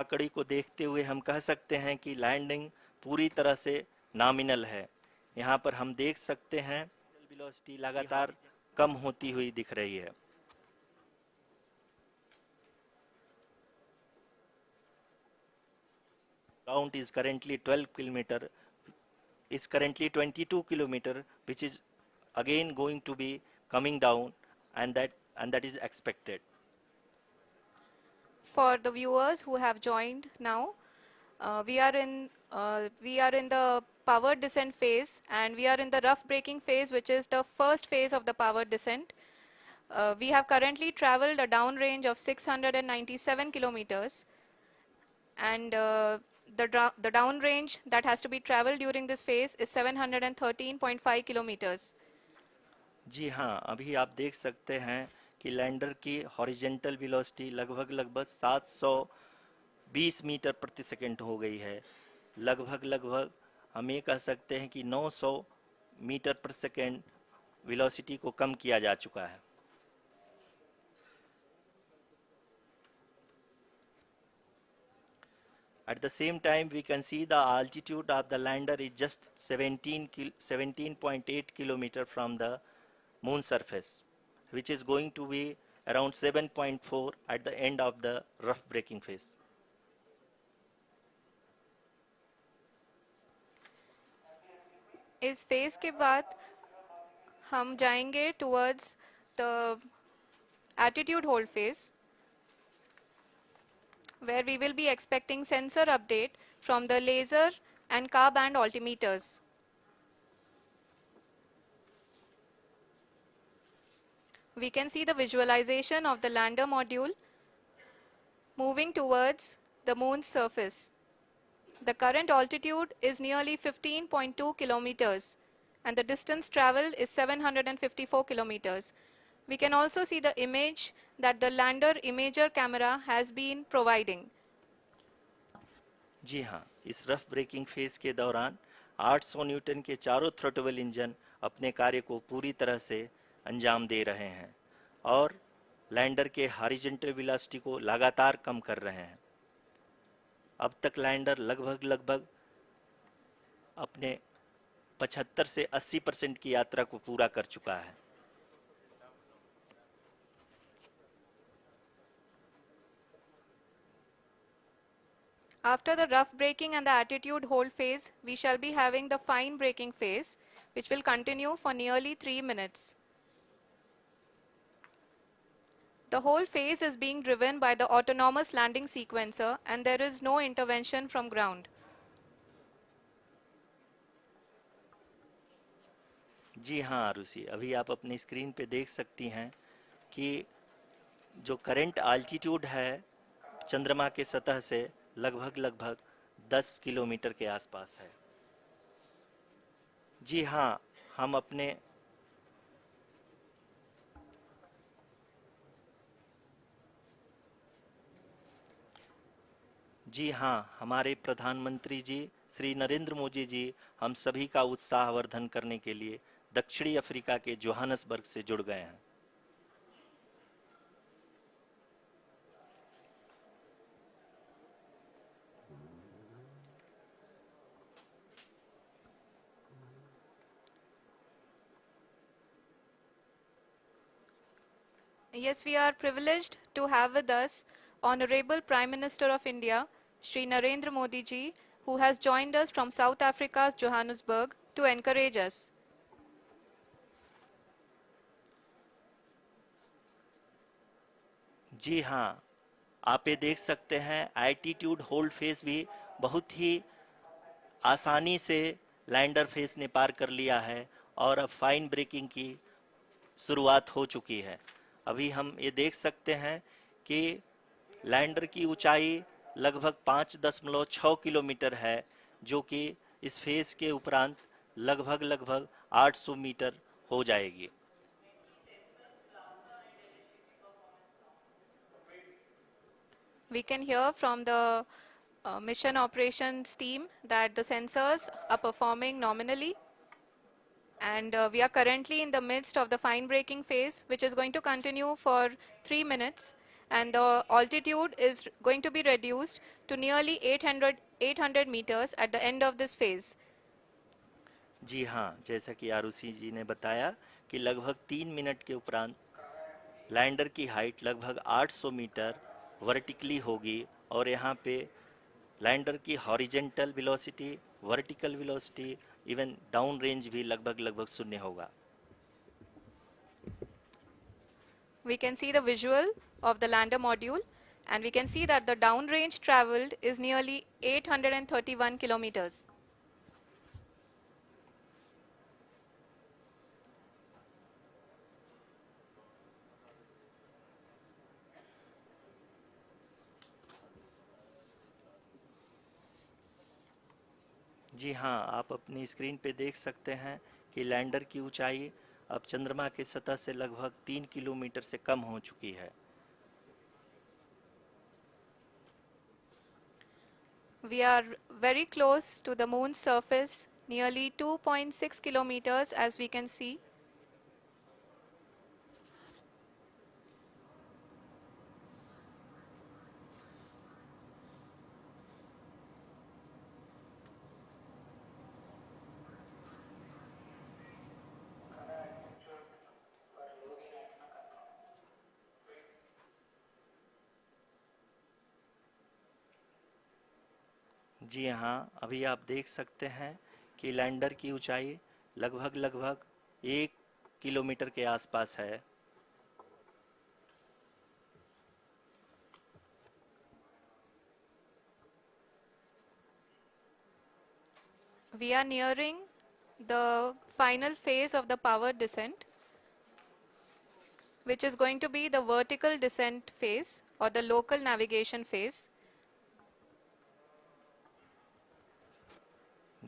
आंकड़ी को देखते हुए हम कह सकते हैं कि लैंडिंग पूरी तरह से नॉमिनल है। यहाँ पर हम देख सकते हैं वेलोसिटी लगातार कम होती हुई दिख रही है। Ground is currently 12 kilometer, is currently 22 kilometer, which is again going to be coming down, and that is expected. For the viewers who have joined now, we are in the power descent phase, and we are in the rough braking phase, which is the first phase of the power descent. We have currently traveled a downrange of 697 kilometers, and the downrange that has to be traveled during this phase is 713.5 kilometers. जी हाँ, अभी आप देख सकते हैं कि lander की horizontal velocity लगभग 720 metre प्रति सेकंड हो गई है। लगभग हम ये कह सकते हैं कि 900 मीटर प्रति सेकंड वेलोसिटी को कम किया जा चुका है। At the same time, we can see the altitude of the lander is just 17.8 kilometer from the moon surface, which is going to be around 7.4 at the end of the rough braking phase. इस phase के बाद हम जाएंगे towards the attitude hold phase, where we will be expecting sensor update from the laser and car band altimeters. We can see the visualization of the lander module moving towards the moon's surface. The current altitude is nearly 15.2 kilometers, and the distance traveled is 754 kilometers. We can also see the image that the lander imager camera has been providing. जी हाँ, इस rough breaking phase के दौरान 800 Newton के चारों throttle engine अपने कार्य को पूरी तरह से अंजाम दे रहे हैं और लैंडर के हॉरिजॉन्टल वेलोसिटी को लगातार कम कर रहे हैं। अब तक लैंडर लगभग अपने 75 से 80% की यात्रा को पूरा कर चुका है। After the rough braking and the attitude hold phase, we shall be having the fine braking phase, which will continue for nearly 3 minutes. The whole phase is being driven by the autonomous landing sequencer, and there is no intervention from ground. जी हाँ आरुषि, अभी आप अपनी screen पे देख सकती हैं कि जो करंट आल्टीट्यूड है चंद्रमा के सतह से लगभग 10 किलोमीटर के आसपास है। जी हाँ, हम अपने जी हाँ, हमारे प्रधानमंत्री जी श्री नरेंद्र मोदी जी हम सभी का उत्साहवर्धन करने के लिए दक्षिणी अफ्रीका के जोहानसबर्ग से जुड़ गए हैं। Yes, we are privileged to have with us Honorable Prime Minister of India, Shri Narendra Modi ji, who has joined us from South Africa's Johannesburg to encourage us. जी हाँ, आप ये देख सकते हैं एल्टीट्यूड होल्ड फेस भी बहुत ही आसानी से लैंडर फेस ने पार कर लिया है और अब फाइन ब्रेकिंग की शुरुआत हो चुकी है। अभी हम ये देख सकते हैं कि लैंडर की ऊंचाई लगभग 5.6 किलोमीटर है, जो कि इस फेज के उपरांत लगभग 800 मीटर हो जाएगी। We can hear from the mission operations team that the sensors are performing nominally, and we are currently in the midst of the fine braking phase, which is going to continue for 3 minutes, and the altitude is going to be reduced to nearly 800 meters at the end of this phase. जी हाँ, जैसा कि आरुषि जी ने बताया कि लगभग 3 minute के उपरांत lander की हाइट लगभग 800 मीटर वर्टिकली होगी और यहाँ पे लैंडर की horizontal velocity, vertical velocity, even down range भी लगभग लगभग शून्य होगा. We can see the visual of the lander module, and we can see that the downrange traveled is nearly 831 kilometers. जी हाँ, आप अपनी स्क्रीन पे देख सकते हैं कि लैंडर की ऊंचाई अब चंद्रमा की सतह से लगभग 3 किलोमीटर से कम हो चुकी है. We are very close to the moon's surface, nearly 2.6 kilometers as we can see. जी हाँ, अभी आप देख सकते हैं कि लैंडर की ऊंचाई लगभग लगभग 1 किलोमीटर के आसपास है. We are nearing the final phase of the power descent, which is going to be the vertical descent phase or the local navigation phase.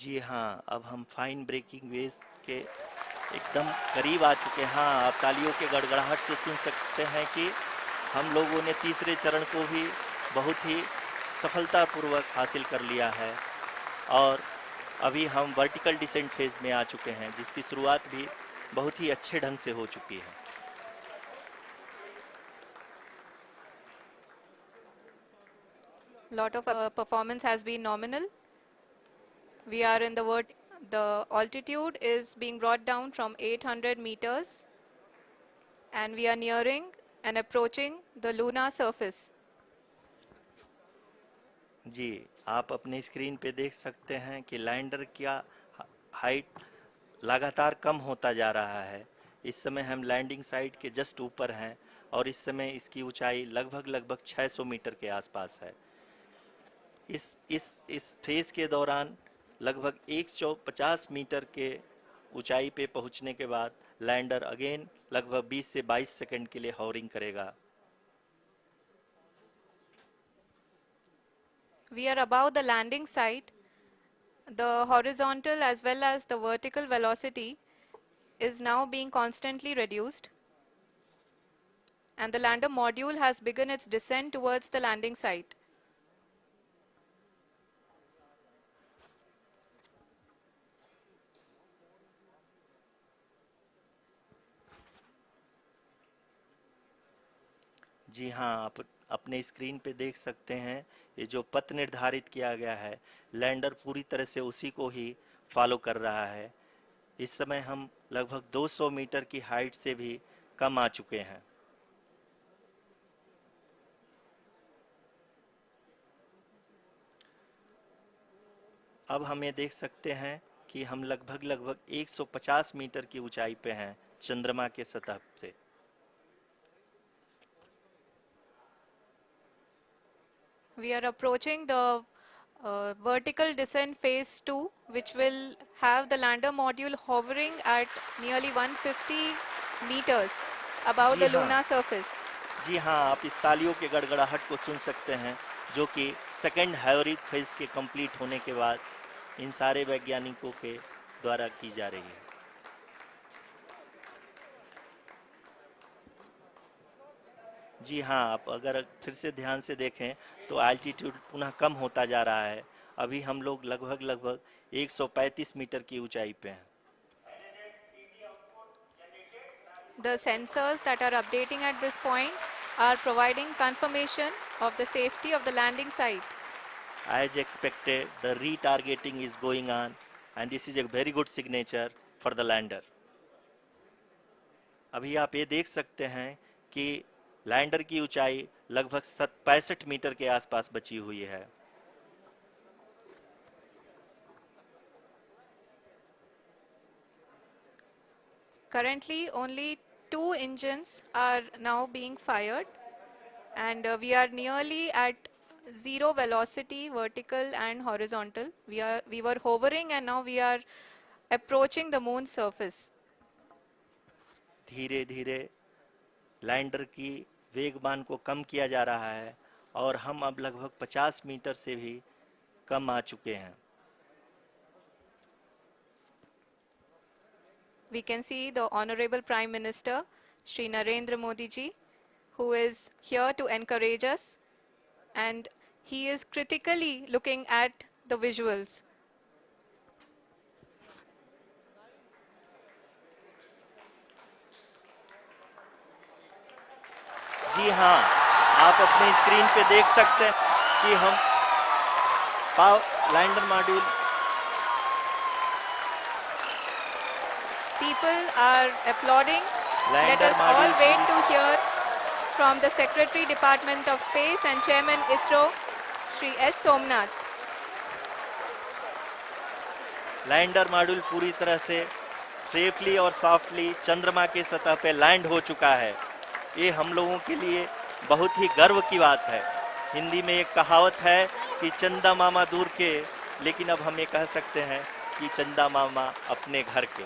जी हाँ, अब हम फाइन ब्रेकिंग वेव्स के एकदम करीब आ चुके हैं. हाँ, आप तालियों के गड़गड़ाहट से सुन सकते हैं कि हम लोगों ने तीसरे चरण को भी बहुत ही सफलतापूर्वक हासिल कर लिया है और अभी हम वर्टिकल डिसेंट फेज में आ चुके हैं, जिसकी शुरुआत भी बहुत ही अच्छे ढंग से हो चुकी है. Lot of performance has been nominal. We are in the altitude is being brought down from 800 meters, and we are nearing and approaching the lunar surface. जी, आप अपने स्क्रीन पे देख सकते हैं कि लैंडर का हाइट लगातार कम होता जा रहा है. इस समय हम लैंडिंग साइट के जस्ट ऊपर हैं और इस समय इसकी ऊंचाई लगभग लगभग 600 मीटर के आसपास है. इस फेज के दौरान लगभग 150 मीटर के ऊंचाई पे पहुंचने के बाद लैंडर अगेन लगभग 20 से 22 सेकंड के लिए हॉवरिंग करेगा. We are above the landing site. The horizontal as well as the vertical velocity is now being constantly reduced, and the lander module has begun its descent towards the landing site. जी हाँ, आप अपने screen पे देख सकते हैं ये जो पथ निर्धारित किया गया है, लैंडर पूरी तरह से उसी को ही फॉलो कर रहा है. इस समय हम लगभग 200 मीटर की हाइट से भी कम आ चुके हैं. अब हम ये देख सकते हैं कि हम लगभग लगभग 150 मीटर की ऊंचाई पे हैं चंद्रमा के सतह से. We are approaching the vertical descent phase 2, which will have the lander module hovering at nearly 150 meters above the जी हाँ. lunar surface. जी हाँ, आप इस तालियों के गड़गड़ाहट को सुन सकते हैं जो कि सेकंड हाइब्रिड फेज के कंप्लीट होने के बाद इन सारे वैज्ञानिकों के द्वारा की जा रही है. जी हाँ, आप अगर फिर से ध्यान से देखें तो एल्टीट्यूड पुनः कम होता जा रहा है. अभी हम लोग लगभग लगभग 135 मीटर की ऊंचाई पे हैं. The sensors that are updating at this point are providing confirmation of the safety of the landing site. As expected, the retargeting is going on, and this is a very good signature for the lander. अभी आप ये देख सकते हैं कि lander की ऊंचाई लगभग 65 मीटर के आसपास बची हुई है. Currently, only 2 engines are now being fired, and we are nearly at zero velocity, vertical and horizontal. We were hovering, and now we are approaching the moon's surface. धीरे धीरे लैंडर की वेगमान को कम किया जा रहा है और हम अब लगभग 50 मीटर से भी कम आ चुके हैं. We can see the Honorable Prime Minister, Shri Narendra Modi ji, who is here to encourage us, and he is critically looking at the visuals. जी हाँ, आप अपने स्क्रीन पे देख सकते हैं कि हम lander module. People are applauding. Let lander us all module wait to hear from the Secretary, Department of Space and Chairman ISRO, Shri S. Somnath. Lander module पूरी तरह से सेफली और सॉफ्टली चंद्रमा के सतह पे लैंड हो चुका है. ये हम लोगों के लिए बहुत ही गर्व की बात है. हिंदी में एक कहावत है कि चंदा मामा दूर के, लेकिन अब हम ये कह सकते हैं कि चंदा मामा अपने घर के.